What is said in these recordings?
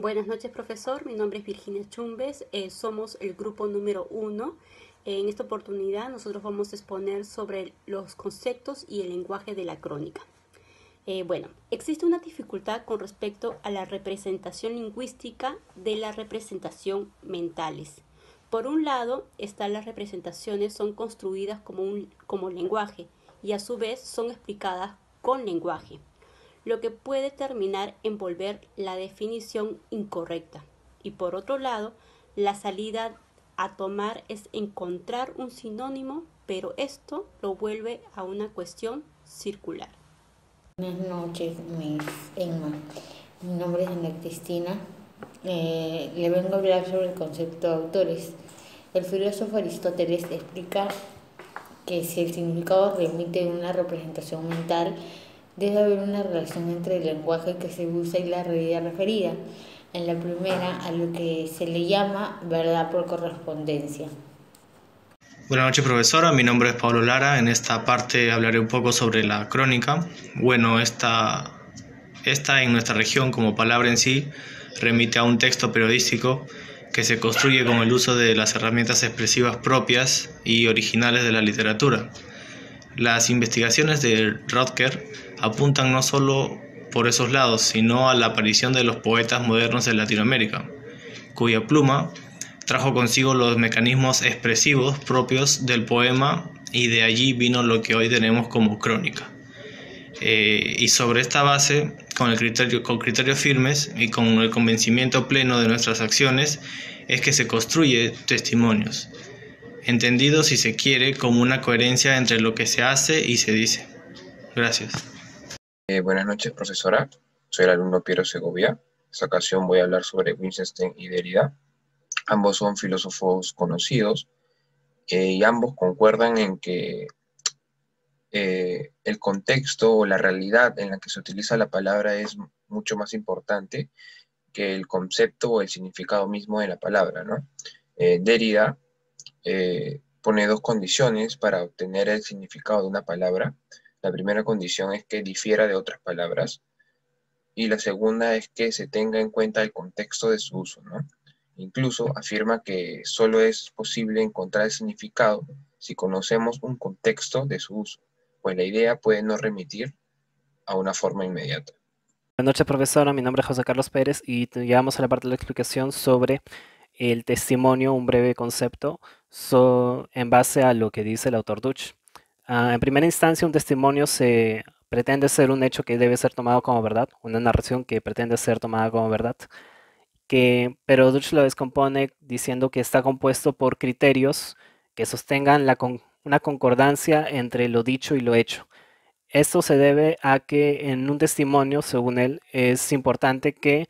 Buenas noches, profesor. Mi nombre es Virginia Chumbes. Somos el grupo número 1. En esta oportunidad nosotros vamos a exponer sobre los conceptos y el lenguaje de la crónica. Existe una dificultad con respecto a la representación lingüística de la representación mentales. Por un lado, las representaciones son construidas como lenguaje y a su vez son explicadas con lenguaje, lo que puede terminar en volver la definición incorrecta. Y por otro lado, la salida a tomar es encontrar un sinónimo, pero esto lo vuelve a una cuestión circular. Buenas noches, Miss Emma. Mi nombre es Ana Cristina. Le vengo a hablar sobre el concepto de autores. El filósofo Aristóteles explica que si el significado remite a una representación mental, debe haber una relación entre el lenguaje que se usa y la realidad referida. En la primera, a lo que se le llama verdad por correspondencia. Buenas noches, profesora. Mi nombre es Pablo Lara. En esta parte hablaré un poco sobre la crónica. Esta en nuestra región como palabra en sí remite a un texto periodístico que se construye con el uso de las herramientas expresivas propias y originales de la literatura. Las investigaciones de Rutger apuntan no solo por esos lados, sino a la aparición de los poetas modernos de Latinoamérica, cuya pluma trajo consigo los mecanismos expresivos propios del poema, y de allí vino lo que hoy tenemos como crónica. Y sobre esta base, con criterios firmes y con el convencimiento pleno de nuestras acciones, es que se construye testimonios, entendido, si se quiere, como una coherencia entre lo que se hace y se dice. Gracias. Buenas noches, profesora. Soy el alumno Piero Segovia. En esta ocasión voy a hablar sobre Wittgenstein y Derrida. Ambos son filósofos conocidos y ambos concuerdan en que el contexto o la realidad en la que se utiliza la palabra es mucho más importante que el concepto o el significado mismo de la palabra, ¿no? Derrida pone dos condiciones para obtener el significado de una palabra. La primera condición es que difiera de otras palabras y la segunda es que se tenga en cuenta el contexto de su uso, ¿no? Incluso afirma que solo es posible encontrar el significado si conocemos un contexto de su uso, pues la idea puede no remitir a una forma inmediata. Buenas noches, profesora. Mi nombre es José Carlos Pérez y llegamos a la parte de la explicación sobre el testimonio, un breve concepto en base a lo que dice el autor Deutsch. En primera instancia, un testimonio se pretende ser un hecho que debe ser tomado como verdad, una narración que pretende ser tomada como verdad, pero Deutsch lo descompone diciendo que está compuesto por criterios que sostengan una concordancia entre lo dicho y lo hecho. Esto se debe a que en un testimonio, según él, es importante que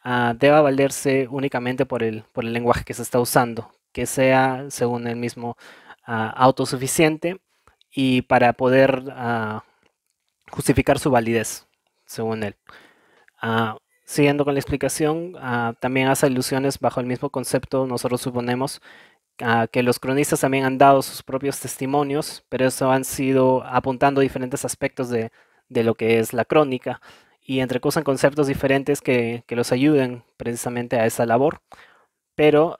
deba valerse únicamente por el lenguaje que se está usando, que sea, según él mismo, autosuficiente y para poder justificar su validez, según él. Siguiendo con la explicación, también hace alusiones bajo el mismo concepto. Nosotros suponemos que los cronistas también han dado sus propios testimonios, pero eso han sido apuntando diferentes aspectos de lo que es la crónica y entrecruzan conceptos diferentes que los ayuden precisamente a esa labor. Pero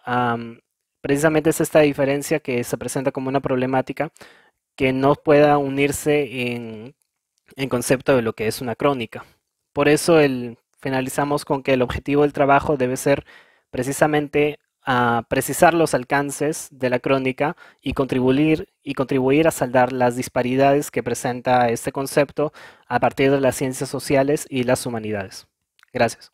precisamente es esta diferencia que se presenta como una problemática que no pueda unirse en concepto de lo que es una crónica. Por eso finalizamos con que el objetivo del trabajo debe ser precisamente precisar los alcances de la crónica y contribuir a saldar las disparidades que presenta este concepto a partir de las ciencias sociales y las humanidades. Gracias.